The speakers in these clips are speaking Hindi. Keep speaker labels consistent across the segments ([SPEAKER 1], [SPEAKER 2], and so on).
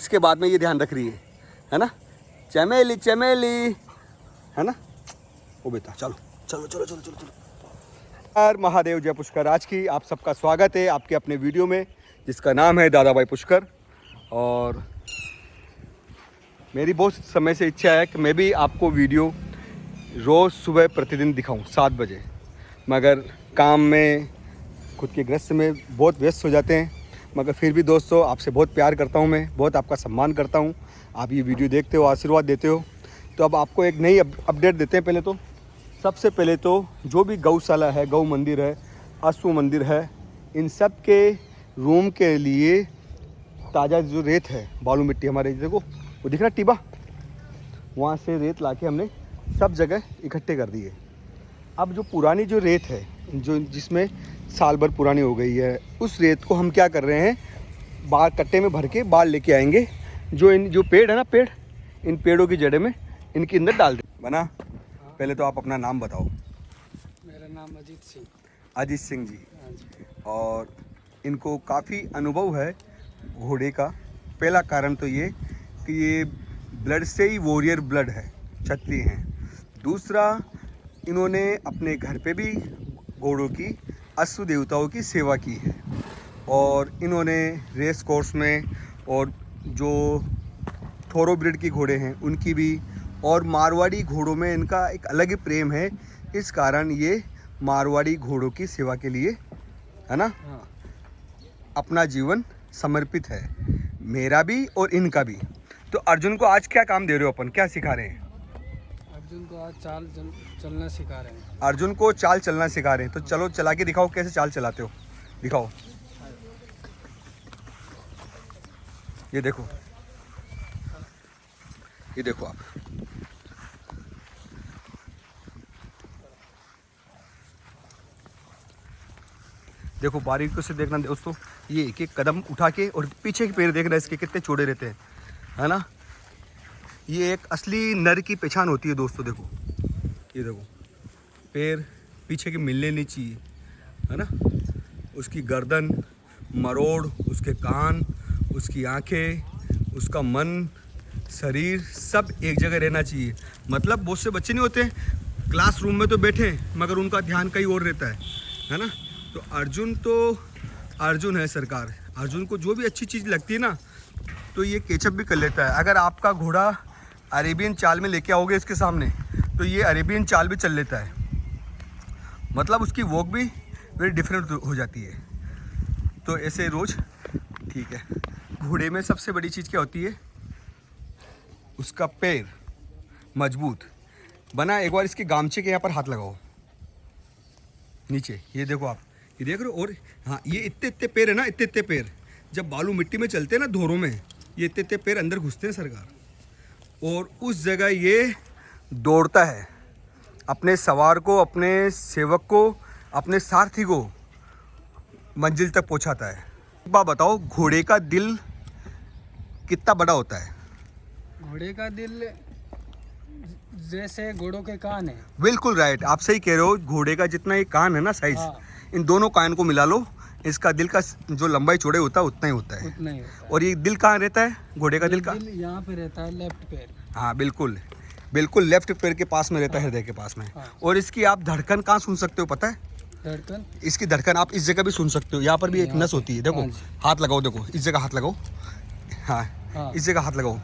[SPEAKER 1] इसके बाद में ये ध्यान रख रही है ना। चमेली चमेली, है ना। ओ बेटा चलो चलो चलो चलो चलो चलो। हर महादेव जय पुष्कर। आज की आप सबका स्वागत है आपके अपने वीडियो में जिसका नाम है दादा भाई पुष्कर। और मेरी बहुत समय से इच्छा है कि मैं भी आपको वीडियो रोज़ सुबह प्रतिदिन दिखाऊं 7 बजे, मगर काम में खुद के गृहस्थ में बहुत व्यस्त हो जाते हैं। मगर फिर भी दोस्तों आपसे बहुत प्यार करता हूं, मैं बहुत आपका सम्मान करता हूं। आप ये वीडियो देखते हो, आशीर्वाद देते हो। तो अब आपको एक नई अपडेट देते हैं। पहले तो सबसे पहले तो जो भी गौशाला है, गौ मंदिर है, अश्व मंदिर है, इन सब के रूम के लिए ताज़ा जो रेत है, बालू मिट्टी हमारे देखो वो दिख रहा टिबा, वहाँ से रेत लाके हमने सब जगह इकट्ठे कर दिए। अब जो पुरानी जो रेत है, जो जिसमें साल भर पुरानी हो गई है, उस रेत को हम क्या कर रहे हैं, बाल कट्टे में भर के बाल लेके आएंगे। जो पेड़ है ना, पेड़, इन पेड़ों की जड़ें में इनके अंदर डाल दें। बना पहले तो आप अपना नाम बताओ।
[SPEAKER 2] मेरा नाम अजीत सिंह।
[SPEAKER 1] अजीत सिंह जी। और इनको काफ़ी अनुभव है घोड़े का। पहला कारण तो ये कि ये ब्लड से ही वॉरियर ब्लड है, क्षत्रिय हैं। दूसरा, इन्होंने अपने घर पे भी घोड़ों की, अश्व देवताओं की सेवा की है। और इन्होंने रेस कोर्स में, और जो थोरोब्रिड की घोड़े हैं उनकी भी, और मारवाड़ी घोड़ों में इनका एक अलग ही प्रेम है। इस कारण ये मारवाड़ी घोड़ों की सेवा के लिए, है ना, अपना जीवन समर्पित है। मेरा भी और इनका भी। तो अर्जुन को आज क्या काम दे रहे हो अपन, क्या सिखा रहे हैं?
[SPEAKER 2] अर्जुन को आज चलना सिखा रहे हैं।
[SPEAKER 1] अर्जुन को चाल चलना सिखा रहे हैं। तो चलो चला के दिखाओ, कैसे चाल चलाते हो, दिखाओ। ये देखो, ये देखो आप, देखो बारीकी से देखना दोस्तों। ये एक एक कदम उठा के, और पीछे के पैर देखना इसके कितने चौड़े रहते हैं, है ना। ये एक असली नर की पहचान होती है दोस्तों। देखो, ये देखो पैर पीछे के मिलने नहीं चाहिए, है ना। उसकी गर्दन, मरोड़, उसके कान, उसकी आंखें, उसका मन, शरीर सब एक जगह रहना चाहिए। मतलब बहुत से बच्चे नहीं होते क्लासरूम में तो बैठे मगर उनका ध्यान कहीं और रहता है ना। तो अर्जुन है सरकार। अर्जुन को जो भी अच्छी चीज़ लगती है ना, तो ये केचप भी कर लेता है। अगर आपका घोड़ा अरेबियन चाल में लेके आओगे इसके सामने, तो ये अरेबियन चाल भी चल लेता है। मतलब उसकी वॉक भी वेरी डिफरेंट हो जाती है। तो ऐसे रोज़ ठीक है। घोड़े में सबसे बड़ी चीज़ क्या होती है? उसका पैर मजबूत बना। एक बार इसके गामछे के यहाँ पर हाथ लगाओ, नीचे, ये देखो आप, ये देख रहे हो। और हाँ, ये इतने इतने पैर है ना, इतने इतने पैर जब बालू मिट्टी में चलते हैं ना, धोरों में, ये इतने इतने पैर अंदर घुसते हैं सरकार। और उस जगह ये दौड़ता है, अपने सवार को, अपने सेवक को, अपने सारथी को मंजिल तक पहुंचाता है। एक बात बताओ, घोड़े का दिल कितना बड़ा होता है?
[SPEAKER 2] घोड़े का दिल जैसे घोड़ों के कान है।
[SPEAKER 1] बिल्कुल राइट, आप सही कह रहे हो। घोड़े का जितना ये कान है ना, साइज, इन दोनों कान को मिला लो, इसका दिल का जो लंबाई चौड़े होता है उतना ही होता है।
[SPEAKER 2] उतना ही होता है।
[SPEAKER 1] और ये दिल कहाँ रहता है घोड़े का? दिल का
[SPEAKER 2] यहाँ पे रहता है, लेफ्ट पैर।
[SPEAKER 1] हाँ बिल्कुल बिल्कुल, लेफ्ट पैर के पास में रहता है, हृदय के पास में। और इसकी आप धड़कन कहाँ सुन सकते हो पता है?
[SPEAKER 2] धड़कन,
[SPEAKER 1] इसकी धड़कन आप इस जगह भी सुन सकते हो। यहाँ पर भी एक नस होती है, देखो, हाथ लगाओ, देखो इस जगह हाथ लगाओ। हाँ, इस जगह हाथ लगाओ,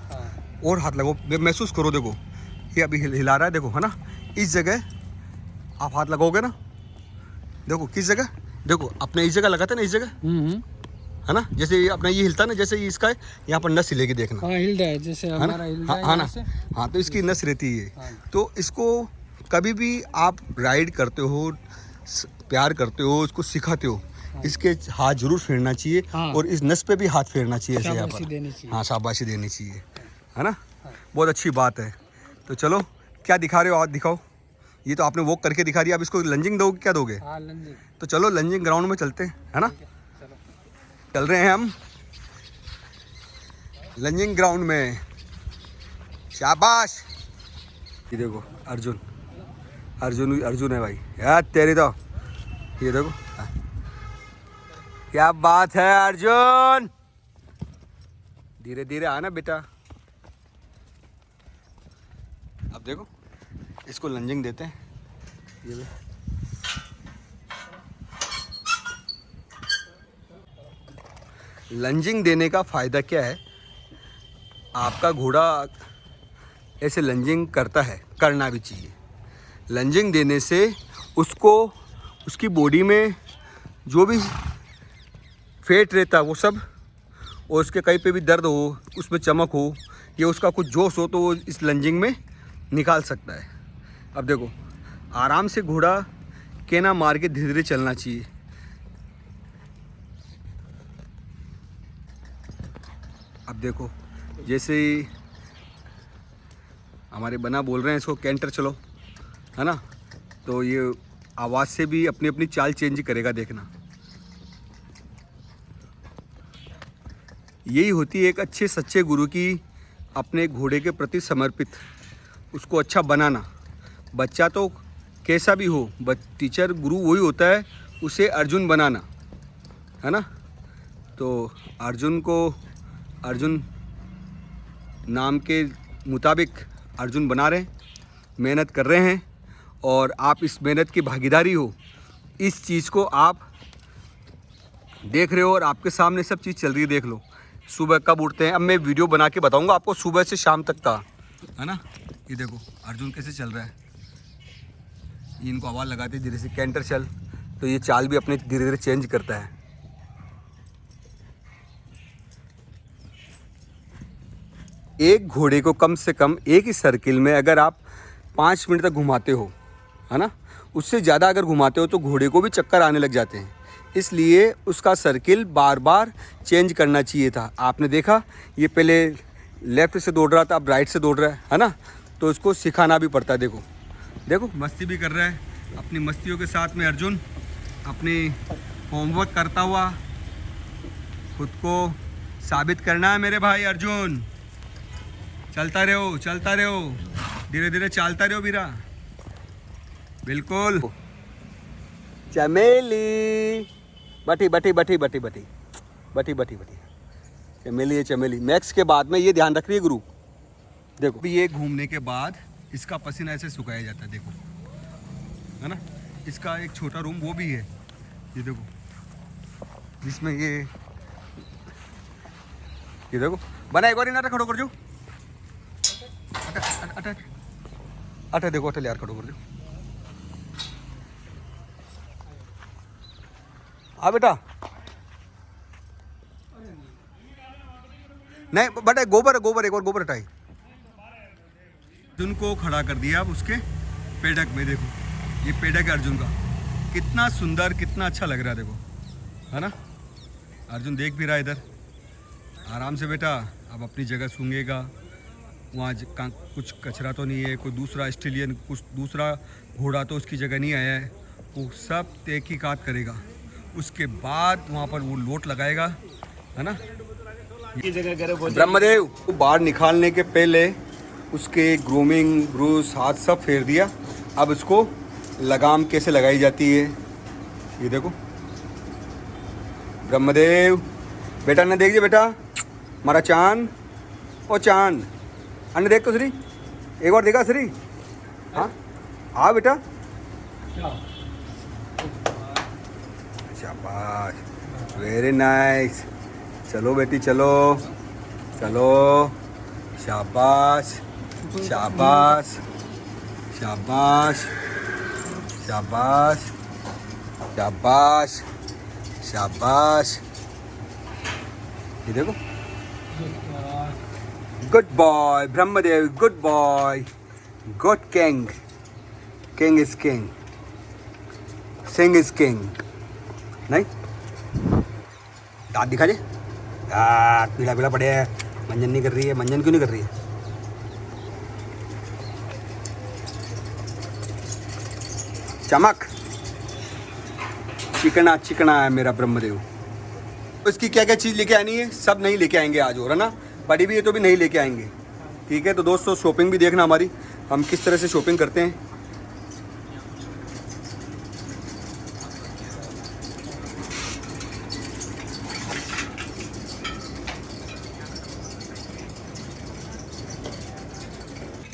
[SPEAKER 1] और हाथ लगाओ, महसूस करो। देखो ये अभी हिला रहा है, देखो, है ना। इस जगह आप हाथ लगाओगे ना, देखो किस जगह, देखो अपने इस जगह लगाते ना, इस जगह, है ना। जैसे ये अपना ये हिलता ना, जैसे ये इसका है, यहाँ पर नस हिलेगी, देखना।
[SPEAKER 2] हाँ, हिल रहा है जैसे हमारा हिल रहा है।
[SPEAKER 1] हाँ ना, हाँ, तो इसकी नस रहती है। तो इसको कभी भी आप राइड करते हो, प्यार करते हो, उसको सिखाते हो, इसके हाथ जरूर फेरना चाहिए। और इस नस पे भी हाथ फेरना चाहिए, ऐसे यहाँ पर। हाँ, शाबाशी देनी चाहिए, है ना। बहुत अच्छी बात है। तो चलो, क्या दिखा रहे हो आप, दिखाओ। ये तो आपने वॉक करके दिखा दिया, अब इसको लंजिंग दोगे, क्या दोगे?
[SPEAKER 2] हाँ, लंजिंग।
[SPEAKER 1] तो चलो लंजिंग ग्राउंड में चलते हैं, है ना। चल रहे हैं हम लंजिंग ग्राउंड में। शाबाश। ये देखो अर्जुन, अर्जुन है भाई यार तेरी तो। ये देखो क्या बात है अर्जुन, धीरे धीरे आना बेटा। अब देखो इसको लंजिंग देते हैं। ये भी लंजिंग देने का फ़ायदा क्या है, आपका घोड़ा ऐसे लंजिंग करता है, करना भी चाहिए। लंजिंग देने से उसको उसकी बॉडी में जो भी फैट रहता है वो सब, और उसके कहीं पे भी दर्द हो, उसमें चमक हो या उसका कुछ जोश हो तो वो इस लंजिंग में निकाल सकता है। अब देखो आराम से घोड़ा केना मार के धीरे धीरे चलना चाहिए। अब देखो जैसे ही हमारे बना बोल रहे हैं इसको कैंटर चलो, है ना, तो ये आवाज़ से भी अपनी अपनी चाल चेंज करेगा। देखना यही होती है एक अच्छे सच्चे गुरु की अपने घोड़े के प्रति समर्पित, उसको अच्छा बनाना। बच्चा तो कैसा भी हो, टीचर गुरु वही होता है, उसे अर्जुन बनाना, है ना। तो अर्जुन नाम के मुताबिक अर्जुन बना रहे हैं, मेहनत कर रहे हैं, और आप इस मेहनत की भागीदारी हो। इस चीज़ को आप देख रहे हो और आपके सामने सब चीज़ चल रही है। देख लो सुबह कब उठते हैं, अब मैं वीडियो बना के बताऊंगा आपको सुबह से शाम तक का, है ना। ये देखो अर्जुन कैसे चल रहा है, ये इनको आवाज़ लगाते धीरे से कैंटर चल, तो ये चाल भी अपने धीरे धीरे चेंज करता है। एक घोड़े को कम से कम एक ही सर्किल में अगर आप 5 मिनट तक घुमाते हो, है ना, उससे ज़्यादा अगर घुमाते हो तो घोड़े को भी चक्कर आने लग जाते हैं। इसलिए उसका सर्किल बार बार चेंज करना चाहिए था। आपने देखा ये पहले लेफ़्ट से दौड़ रहा था, अब राइट से दौड़ रहा है ना, तो उसको सिखाना भी पड़ता है। देखो देखो मस्ती भी कर रहा है, अपनी मस्तियों के साथ में अर्जुन अपनी होमवर्क करता हुआ खुद को साबित करना है। मेरे भाई अर्जुन चलता रहो, धीरे धीरे चलता रहो बीरा, बिल्कुल। चमेली बटी बटी बटी बटी बटी बटी बटी बटी चमेली है चमेली। मैक्स के बाद में ये ध्यान रख रही है गुरु। देखो ये घूमने के बाद इसका पसीना ऐसे सुखाया जाता है, देखो, है ना। इसका एक छोटा रूम वो भी है, ये देखो, जिसमें ये देखो बना। एक बार नाटक खड़ो कर जो, अटा देखो, अटल यार खड़ो कर जो। हाँ बेटा, नहीं बेटा गोबर एक और गोबर हटाई। अर्जुन को खड़ा कर दिया अब उसके पेडक में। देखो ये पेडक है अर्जुन का, कितना सुंदर, कितना अच्छा लग रहा है, देखो, है ना। अर्जुन देख भी रहा है इधर। आराम से बेटा, अब अपनी जगह सूंघेगा, वहाँ कुछ कचरा तो नहीं है, कोई दूसरा ऑस्ट्रेलियन कुछ दूसरा घोड़ा तो उसकी जगह नहीं आया है, वो सब तहकीकात करेगा। उसके बाद वहाँ पर वो लोट लगाएगा, है ना। ब्रह्मदेव को बाहर निकालने के पहले उसके ग्रूमिंग, ब्रूस, हाथ सब फेर दिया। अब इसको लगाम कैसे लगाई जाती है ये देखो। ब्रह्मदेव बेटा ने देख दिया, बेटा हमारा चांद, ओ चांद अन्य देख तो श्री, एक बार देखा श्री। हाँ हाँ बेटा, शाबाश, वेरी नाइस। चलो बेटी चलो चलो, शाबाश शाबाश शाबाश शाबाश शाबाश शाबाश। ये देखो, good boy Brahmadev, good boy, good king, king is king, Singh is king. नहीं दांत दिखा दे, दांत पीला पीला पड़े है, मंजन नहीं कर रही है। मंजन क्यों नहीं कर रही है? चमक, चिकना चिकना है मेरा ब्रह्मदेव। तो इसकी क्या क्या चीज़ लेके आनी है, सब नहीं लेके आएंगे आज, और है ना, बड़ी भी है तो भी नहीं लेके आएंगे, ठीक है। तो दोस्तों शॉपिंग भी देखना हमारी, हम किस तरह से शॉपिंग करते हैं।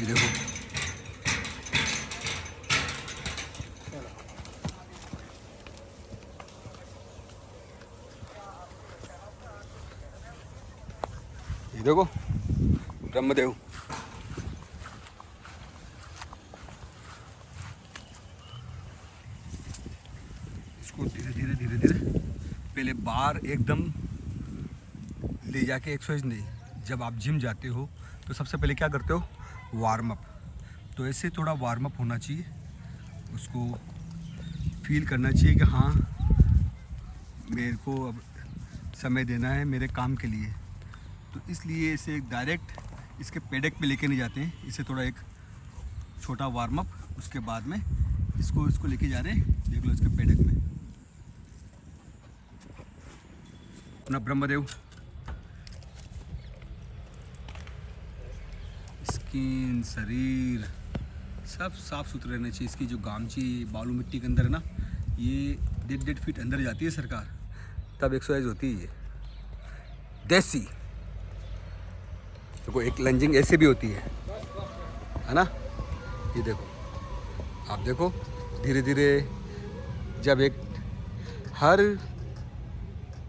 [SPEAKER 1] ये देखो, ये देखो ब्रह्मदेव। इसको धीरे धीरे धीरे धीरे पहले बाहर एकदम ले जाके एक्सरसाइज नहीं, जब आप जिम जाते हो तो सबसे पहले क्या करते हो, वार्म अप। तो ऐसे थोड़ा वार्म अप होना चाहिए, उसको फील करना चाहिए कि हाँ मेरे को अब समय देना है मेरे काम के लिए। तो इसलिए इसे डायरेक्ट इसके पेडक पे लेके नहीं जाते हैं, इसे थोड़ा एक छोटा वार्म अप, उसके बाद में इसको लेके जा रहे हैं, देख लो इसके पेडक में अपना ब्रह्मदेव। स्किन, शरीर सब साफ सुथरे रहना चाहिए। इसकी जो गामची बालू मिट्टी के अंदर है ना, ये 1.5 फीट अंदर जाती है सरकार, तब एक्सरसाइज होती है ये देसी। देखो एक लंजिंग ऐसे भी होती है ना, ये देखो, आप देखो धीरे धीरे, जब एक हर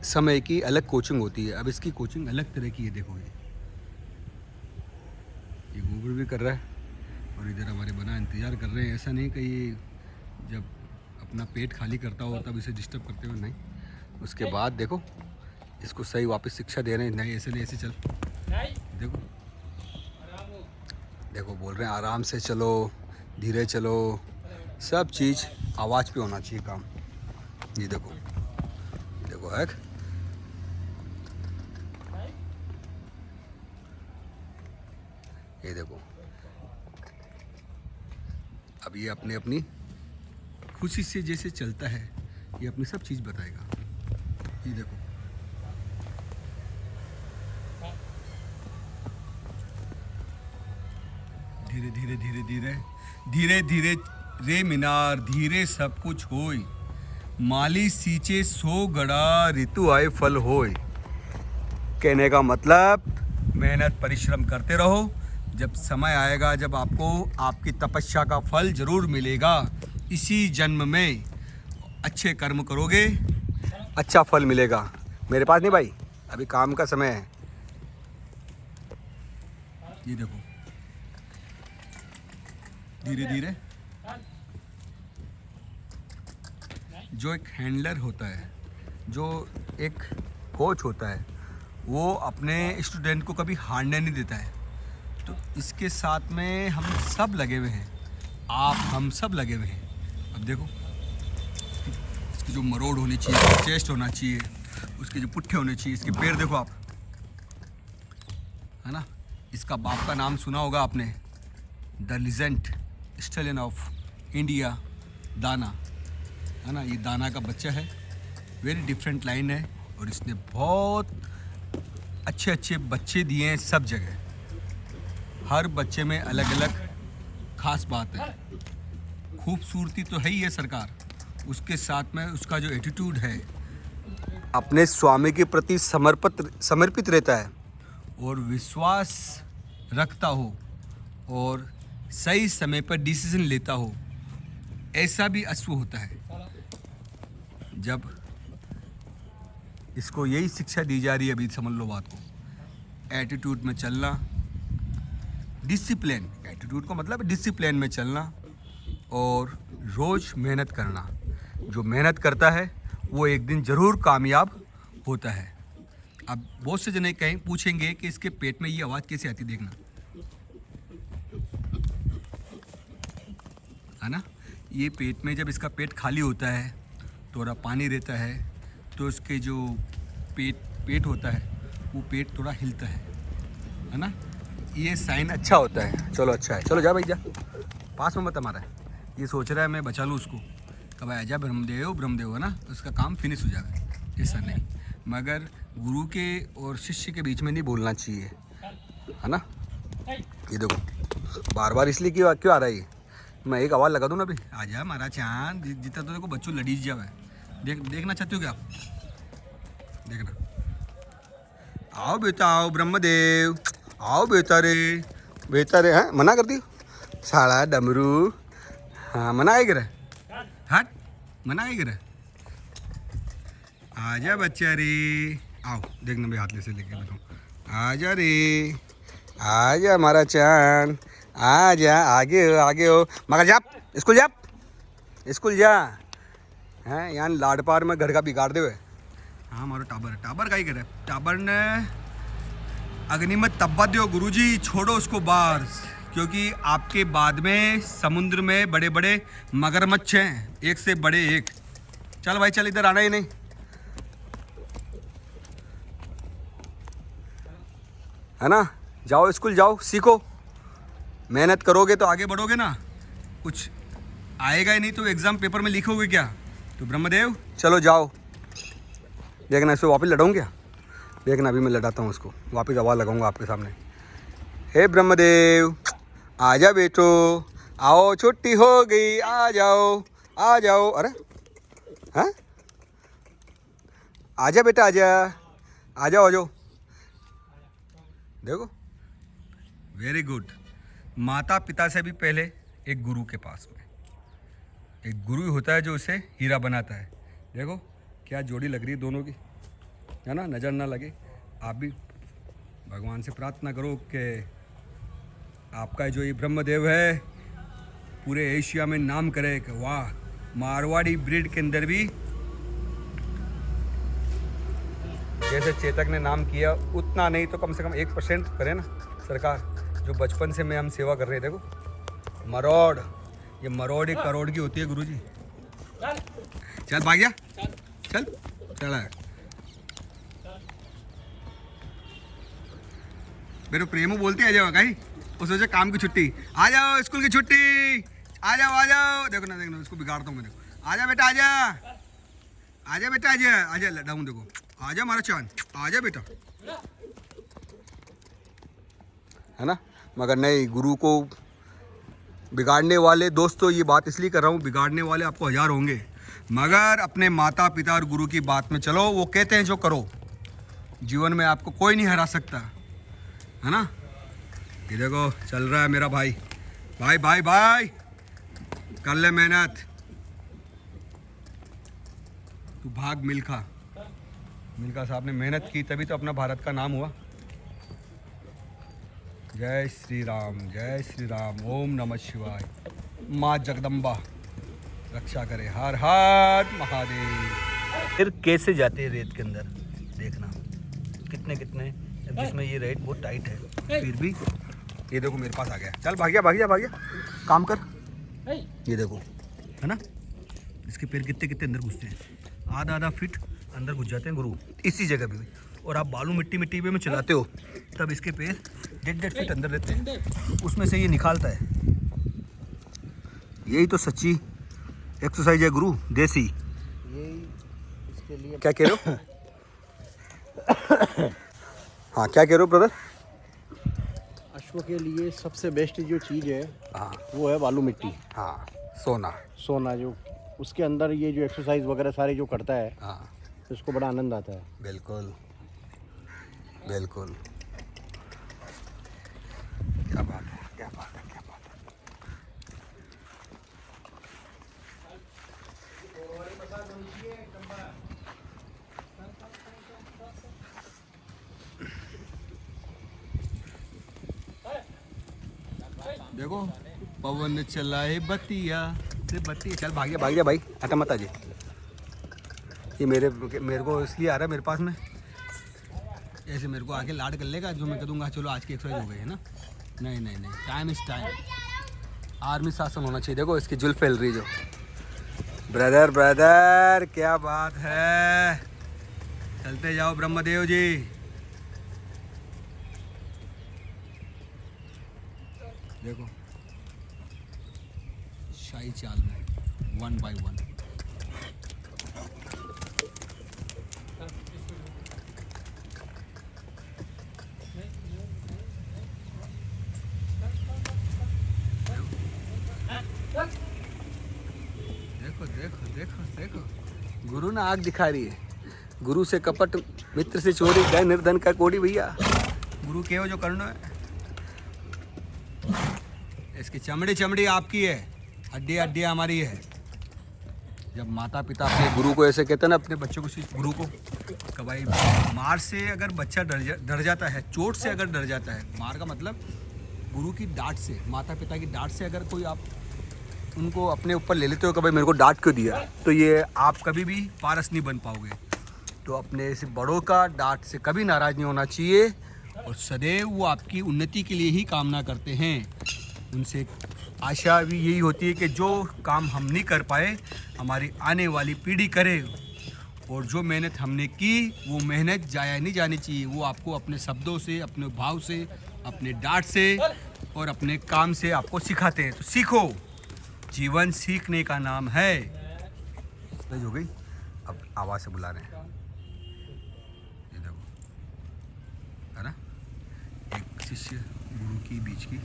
[SPEAKER 1] समय की अलग कोचिंग होती है। अब इसकी कोचिंग अलग तरह की है, देखो ये गोबर भी कर रहा है और इधर हमारे बना इंतज़ार कर रहे हैं। ऐसा नहीं कि ये जब अपना पेट खाली करता हो तब इसे डिस्टर्ब करते हो, नहीं। उसके बाद देखो इसको सही वापस शिक्षा दे रहे हैं, नहीं ऐसे नहीं, ऐसे चल, देखो देखो बोल रहे हैं आराम से चलो, धीरे चलो, सब चीज़ आवाज़ पे होना चाहिए काम। ये देखो, देखो है, ये देखो अब ये अपने अपनी खुशी से जैसे चलता है, ये अपनी सब चीज़ बताएगा। ये देखो धीरे धीरे धीरे धीरे धीरे धीरे रे मीनार, धीरे सब कुछ होय, माली सींचे सो गड़ा, ऋतु आए फल होय। कहने का मतलब मेहनत परिश्रम करते रहो, जब समय आएगा जब आपको आपकी तपस्या का फल जरूर मिलेगा। इसी जन्म में अच्छे कर्म करोगे, अच्छा फल मिलेगा। मेरे पास नहीं भाई, अभी काम का समय है। ये देखो धीरे धीरे, जो एक हैंडलर होता है, जो एक कोच होता है, वो अपने स्टूडेंट को कभी हारने नहीं देता है। तो इसके साथ में हम सब लगे हुए हैं, आप हम सब लगे हुए हैं। अब देखो इसकी जो मरोड़ होनी चाहिए, चेस्ट होना चाहिए, उसके जो पुट्ठे होने चाहिए, इसके पैर देखो आप, है ना। इसका बाप का नाम सुना होगा आपने, the legend stallion of India, दाना, है ना। ये दाना का बच्चा है, वेरी डिफरेंट लाइन है, और इसने बहुत अच्छे अच्छे बच्चे दिए हैं सब जगह। हर बच्चे में अलग अलग खास बात है। खूबसूरती तो है ही है सरकार, उसके साथ में उसका जो एटीट्यूड है, अपने स्वामी के प्रति समर्पित रहता है, और विश्वास रखता हो, और सही समय पर डिसीजन लेता हो, ऐसा भी अश्व होता है। जब इसको यही शिक्षा दी जा रही है, अभी समझ लो बात को, एटीट्यूड में चलना, डिसिप्लिन, एटीट्यूड का मतलब डिसिप्लिन में चलना, और रोज़ मेहनत करना। जो मेहनत करता है वो एक दिन ज़रूर कामयाब होता है। अब बहुत से जने कहीं पूछेंगे कि इसके पेट में ये आवाज़ कैसे आती, देखना, है ना। ये पेट में जब इसका पेट खाली होता है, थोड़ा पानी रहता है, तो इसके जो पेट होता है, वो पेट थोड़ा हिलता है ना। ये साइन अच्छा होता है। चलो अच्छा है, चलो जा भाई जा, पास में मत हमारा है। ये सोच रहा है मैं बचा लूँ उसको, कब आजा ब्रह्मदेव है ना, तो उसका काम फिनिश हो जाएगा। ऐसा नहीं, मगर गुरु के और शिष्य के बीच में नहीं बोलना चाहिए, है ना। ये देखो बार बार इसलिए क्यों आ रहा है ये, मैं एक आवाज़ लगा दूँ ना अभी, आजा हमारा चांद, जितना तो देखो बच्चों लड़ीज जावे। देखना चाहते हो क्या आप, देखना। आओ बेटा आओ ब्रह्मदेव, आओ बेटा रे, बेचारे हैं मना कर दी साला डमरू। हाँ मना आई करे हट मना आई करे। आजा बच्चा रे आओ देखना भाई हाथ ले से लेके बैठो। आजा रे आजा हमारा चांद आजा आगे हो मगर जा स्कूल जा हैं यहाँ लाड पार में घर का बिगाड़ दे हुए। हाँ हमारा टाबर का ही करे टाबर ने अग्निमत तब्बा दो गुरुजी छोड़ो उसको बाहर क्योंकि आपके बाद में समुद्र में बड़े बड़े मगरमच्छ हैं एक से बड़े एक। चल भाई चल इधर आना ही नहीं है ना। जाओ स्कूल जाओ सीखो मेहनत करोगे तो आगे बढ़ोगे ना। कुछ आएगा ही नहीं तो एग्ज़ाम पेपर में लिखोगे क्या। तो ब्रह्मदेव चलो जाओ देखना इसको वापस लड़ाऊँ क्या। देखना अभी मैं लड़ाता हूँ उसको वापस आवाज़ लगाऊंगा आपके सामने। हे ब्रह्मदेव आजा बेटो आओ छुट्टी हो गई आ जाओ। अरे हैं आजा बेटा आ जाओ। देखो वेरी गुड। माता पिता से भी पहले एक गुरु के पास में एक गुरु होता है जो उसे हीरा बनाता है। देखो क्या जोड़ी लग रही है दोनों की है ना। नज़र ना लगे। आप भी भगवान से प्रार्थना करो कि आपका जो ये ब्रह्मदेव है पूरे एशिया में नाम करे कि वाह मारवाड़ी ब्रीड के अंदर भी जैसे चेतक ने नाम किया उतना नहीं तो कम से कम 1% करे ना सरकार। जो बचपन से मैं हम सेवा कर रहे हैं। देखो मरोड़ ये मरोड़ 1 करोड़ की होती है गुरुजी। चल भाग जा चल मेरे प्रेमू बोलते आ जाओ कहीं वो सोचे काम की छुट्टी आ जाओ स्कूल की छुट्टी आ जाओ। देखो ना उसको बिगाड़ता हूँ मैं। देखो आजा बेटा आजा लड़ाऊँ। देखो आजा हमारा चांद आजा बेटा है ना। मगर नहीं गुरु को बिगाड़ने वाले दोस्तों ये बात इसलिए कर रहा हूँ बिगाड़ने वाले आपको 1000 होंगे मगर अपने माता पिता और गुरु की बात में चलो। वो कहते हैं जो करो जीवन में आपको कोई नहीं हरा सकता है ना। ये देखो चल रहा है मेरा भाई कर ले मेहनत। तू भाग मिल्खा साहब ने मेहनत की तभी तो अपना भारत का नाम हुआ। जय श्री राम ओम नमः शिवाय। माँ जगदम्बा रक्षा करे हर हर महादेव। फिर कैसे जाते हैं रेत के अंदर देखना कितने जिसमें ये रेत बहुत टाइट है फिर भी ये देखो मेरे पास आ गया। चल भाग गया काम कर। ये देखो है ना इसके पैर कितने अंदर घुसते हैं। आधा फीट अंदर घुस जाते हैं गुरु इसी जगह पे भी। और आप बालू मिट्टी पे में चलाते हो तब इसके पैर 1.5 फीट अंदर रहते हैं उसमें से ये निकालता है। यही तो सच्ची एक्सरसाइज है गुरु देसी।
[SPEAKER 3] यही इसके लिए
[SPEAKER 1] क्या कह रहे हो हाँ क्या कह रहे हो ब्रदर।
[SPEAKER 3] अश्व के लिए सबसे बेस्ट जो चीज़ है
[SPEAKER 1] हाँ
[SPEAKER 3] वो है बालू मिट्टी।
[SPEAKER 1] हाँ सोना
[SPEAKER 3] जो उसके अंदर ये जो एक्सरसाइज वगैरह सारी जो करता है
[SPEAKER 1] हाँ
[SPEAKER 3] तो उसको बड़ा आनंद आता है।
[SPEAKER 1] बिल्कुल क्या बात है। देखो पवन चलाए बतिया से बत्ती। चल भाग गया भाई हटा मत आजे। ये मेरे को इसलिए आ रहा है मेरे पास में ऐसे मेरे को आके लाड कर लेगा जो मैं कह दूंगा चलो आज की एक्सरसाइज हो गई है ना। नहीं टाइम इज टाइम। आर्मी शासन होना चाहिए। देखो इसकी जुल्फ फैल रही जो ब्रदर क्या बात है। चलते जाओ ब्रह्मदेव जी। देखो शाही चाल में 1 by 1 देखो गुरु ना आग दिखा रही है। गुरु से कपट मित्र से चोरी गए निर्धन का कोड़ी भैया। गुरु के हो जो करना है इसकी चमड़ी चमड़ी आपकी है, हड्डी हड्डी हमारी है। जब माता पिता अपने गुरु को ऐसे कहते हैं ना, अपने बच्चों को, गुरु को, कि भाई मार से अगर बच्चा डर जाता है, चोट से अगर डर जाता है, मार का मतलब गुरु की डांट से, माता पिता की डांट से अगर कोई आप उनको अपने ऊपर ले लेते हो कि भाई मेरे को डांट क्यों दिया, तो ये आप कभी भी पारस नहीं बन पाओगे। तो अपने इस बड़ों का डांट से कभी नाराज़ नहीं होना चाहिए, और सदैव वो आपकी उन्नति के लिए ही कामना करते हैं। उनसे आशा भी यही होती है कि जो काम हम नहीं कर पाए हमारी आने वाली पीढ़ी करे, और जो मेहनत हमने की वो मेहनत जाया नहीं जानी चाहिए। वो आपको अपने शब्दों से, अपने भाव से, अपने डांट से और अपने काम से आपको सिखाते हैं। तो सीखो, जीवन सीखने का नाम है। हो गई, अब आवाज़ से बुला रहे हैं, ये देखो, है ना। एक शिष्य गुरु की बीच की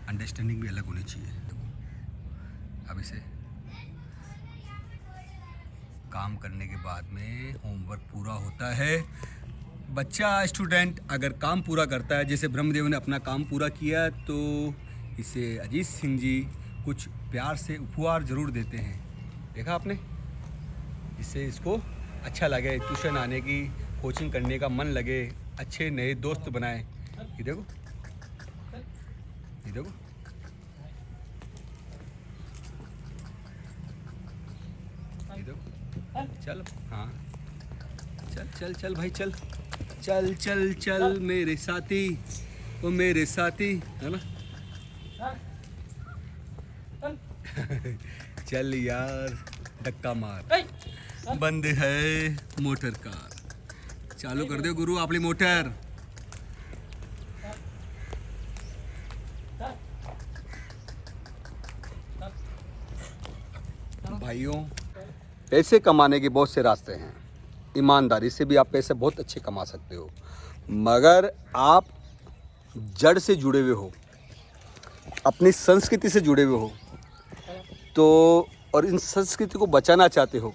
[SPEAKER 1] अंडरस्टैंडिंग भी अलग होनी चाहिए। अब इसे काम करने के बाद में होमवर्क पूरा होता है। बच्चा, स्टूडेंट अगर काम पूरा करता है, जैसे ब्रह्मदेव ने अपना काम पूरा किया, तो इसे अजीत सिंह जी कुछ प्यार से उपहार जरूर देते हैं। देखा आपने, इससे इसको अच्छा लगे, ट्यूशन आने की, कोचिंग करने का मन लगे, अच्छे नए दोस्त बनाए। ये देखो, ये देखो, ये देखो, चल, हाँ, चल चल चल भाई, चल चल चल चल मेरे साथी, वो मेरे साथी, है ना। चल यार, धक्का मार, बंद है मोटर कार, चालू कर दो गुरु अपनी मोटर। भाइयों, पैसे कमाने के बहुत से रास्ते हैं। ईमानदारी से भी आप पैसे बहुत अच्छे कमा सकते हो, मगर आप जड़ से जुड़े हुए हो, अपनी संस्कृति से जुड़े हुए हो, तो और इन संस्कृति को बचाना चाहते हो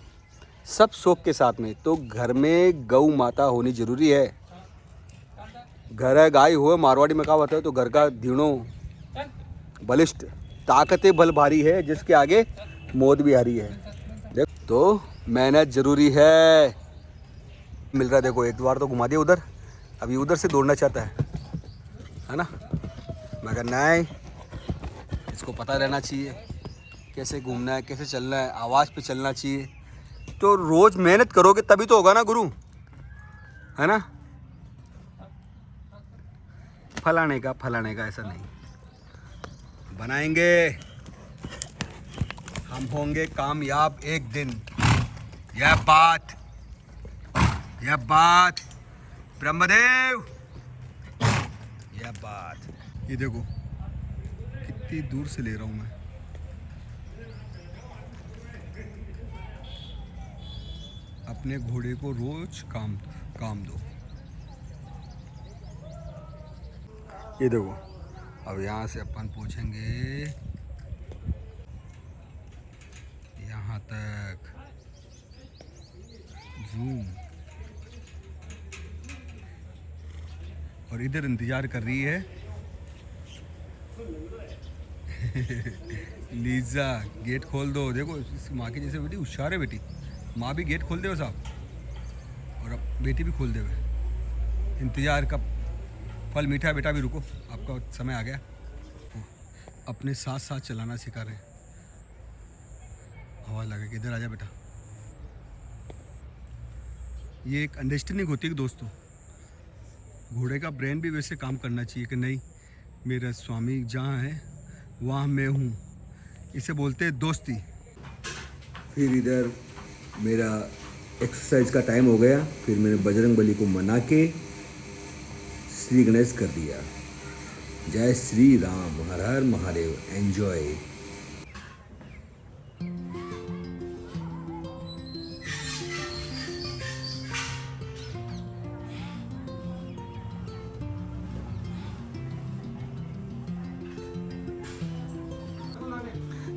[SPEAKER 1] सब शौक के साथ में, तो घर में गौ माता होनी ज़रूरी है। घर है गाय हो, मारवाड़ी में कहावत है, तो घर का धीणो बलिष्ठ, ताकतें बल भारी है, जिसके आगे मौत भी हारी है। देख, तो मेहनत ज़रूरी है। मिल रहा है, देखो, एक बार तो घुमा दिया उधर, अभी उधर से दौड़ना चाहता है ना। मगर नहीं, इसको पता रहना चाहिए कैसे घूमना है, कैसे चलना है, आवाज़ पे चलना चाहिए। तो रोज़ मेहनत करोगे तभी तो होगा ना गुरु, है ना। फलाने का ऐसा नहीं, बनाएंगे, हम होंगे कामयाब एक दिन। यह बात ब्रह्मदेव, यह बात। ये देखो कितनी दूर से ले रहा हूँ मैं। अपने घोड़े को रोज काम दो। ये देखो, अब यहाँ से अपन पहुँचेंगे यहाँ तक, जूम, और इधर इंतजार कर रही है लीजा। गेट खोल दो। देखो, इस माँ की जैसे बेटी होशियार है, बेटी माँ भी गेट खोल दे साहब, और अब बेटी भी खोल दे। इंतजार का फल मीठा है। बेटा भी रुको, आपका समय आ गया। अपने साथ साथ चलाना सिखा रहे हैं। आवाज़ लगा के इधर आ जा बेटा। ये एक अंडरस्टैंडिंग होती है दोस्तों। घोड़े का ब्रेन भी वैसे काम करना चाहिए कि नहीं, मेरा स्वामी जहाँ है वहाँ मैं हूँ, इसे बोलते हैं दोस्ती। फिर इधर मेरा एक्सरसाइज का टाइम हो गया, फिर मैंने बजरंग बली को मना के श्री गणेश कर दिया। जय श्री राम, हर हर महादेव, एंजॉय।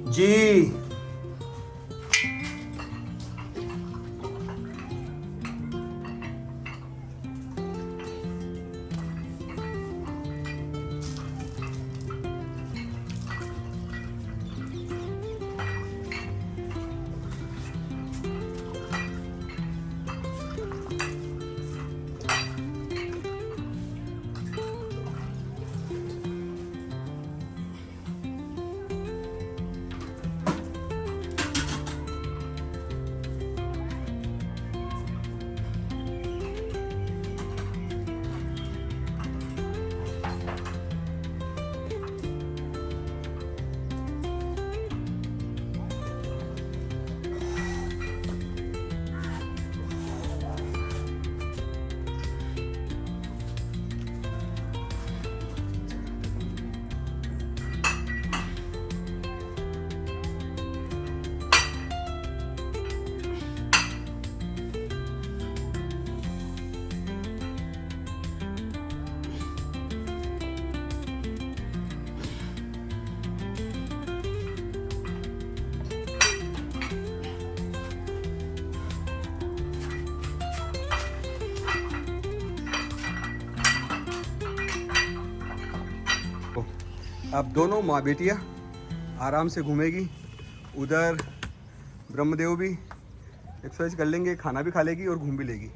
[SPEAKER 1] जी अब दोनों माँ बेटियाँ आराम से घूमेगी, उधर ब्रह्मदेव भी एक्सरसाइज कर लेंगे, खाना भी खा लेगी और घूम भी लेगी।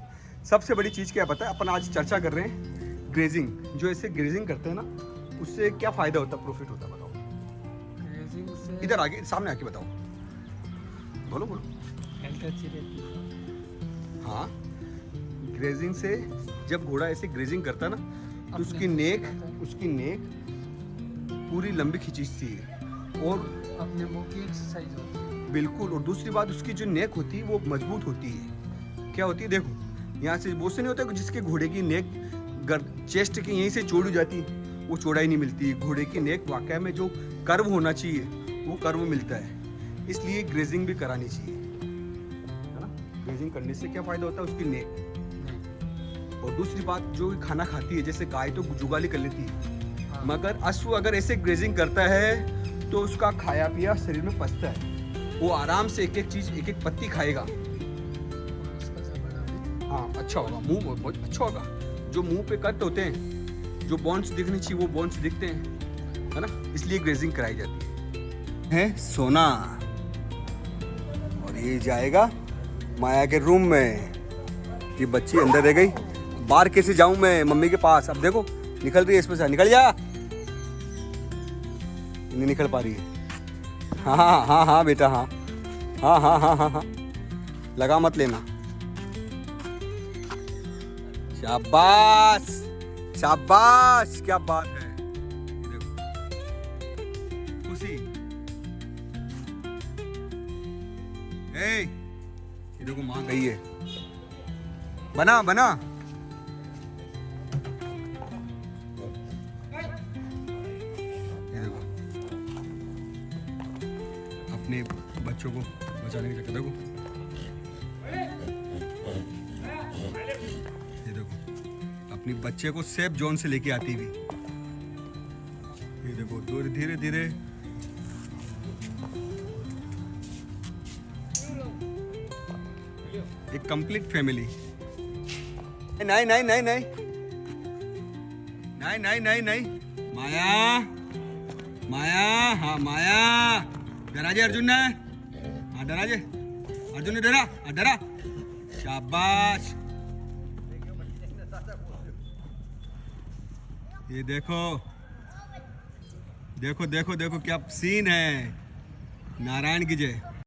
[SPEAKER 1] सबसे बड़ी चीज़ क्या पता है, अपन आज चर्चा कर रहे हैं ग्रेजिंग। जो ऐसे ग्रेजिंग करते हैं ना, उससे क्या फ़ायदा होता है, प्रॉफिट होता है, बताओ।
[SPEAKER 2] ग्रेजिंग से
[SPEAKER 1] इधर आगे सामने आके बताओ, बोलो बोलो।
[SPEAKER 2] हेल्थ अच्छी रहती है।
[SPEAKER 1] हाँ, ग्रेजिंग से जब घोड़ा ऐसे ग्रेजिंग करता है ना, तो उसकी नेक पूरी लंबी खींचती है और
[SPEAKER 2] अपने मुंह की एक्सरसाइज होती है।
[SPEAKER 1] बिल्कुल। और दूसरी बात, उसकी जो नेक होती है वो मजबूत होती है। क्या होती है, देखो यहाँ से वो से नहीं होता कि जिसके घोड़े की नेक चेस्ट के यहीं से चौड़ी जाती है, वो चौड़ाई नहीं मिलती। घोड़े की नेक वाकई में जो कर्व होना चाहिए वो कर्व मिलता है, इसलिए ग्रेजिंग भी करानी चाहिए, है ना। ग्रेजिंग करने से क्या फ़ायदा होता है, उसकी नेक। और दूसरी बात, जो खाना खाती है, जैसे गाय तो जुगाली कर लेती है, मगर अश्व अगर ऐसे ग्रेजिंग करता है तो उसका खाया पिया शरीर में पचता है। वो आराम से एक एक चीज़, एक एक पत्ती खाएगा।
[SPEAKER 2] उसका जबड़ा भी
[SPEAKER 1] हाँ, अच्छा होगा, मुंह बहुत अच्छा होगा। जो मुंह पे कट होते हैं, जो बॉन्स दिखने चाहिए वो बॉन्स दिखते हैं, है ना, इसलिए ग्रेजिंग कराई जाती है। सोना, और ये जाएगा माया के रूम में। ये बच्ची अंदर रह गई, बाहर कैसे जाऊं मैं मम्मी के पास। अब देखो निकल रही है इसमें से, निकल जा। नहीं निकल पा रही है। हाँ हाँ हाँ हाँ बेटा, हाँ हाँ हाँ हाँ हाँ हाँ, लगा मत लेना। शाबाश शाबाश, क्या बात है। देखो खुशी, ये देखो माँ गई है। बना बना, ये देखो अपने बच्चों को बचाने के चक्कर, देखो ये देखो अपने बच्चे को सेफ जोन से लेके आती हुई। ये देखो धीरे धीरे एक कंप्लीट फैमिली। नहीं नहीं नहीं नहीं नहीं नहीं नहीं नहीं, माया माया, हाँ माया, डरा जे अर्जुन ने, हाँ डरा जे अर्जुन ने, डरा डरा, शाबाश। ये देखो देखो देखो देखो क्या सीन है, नारायण की जय।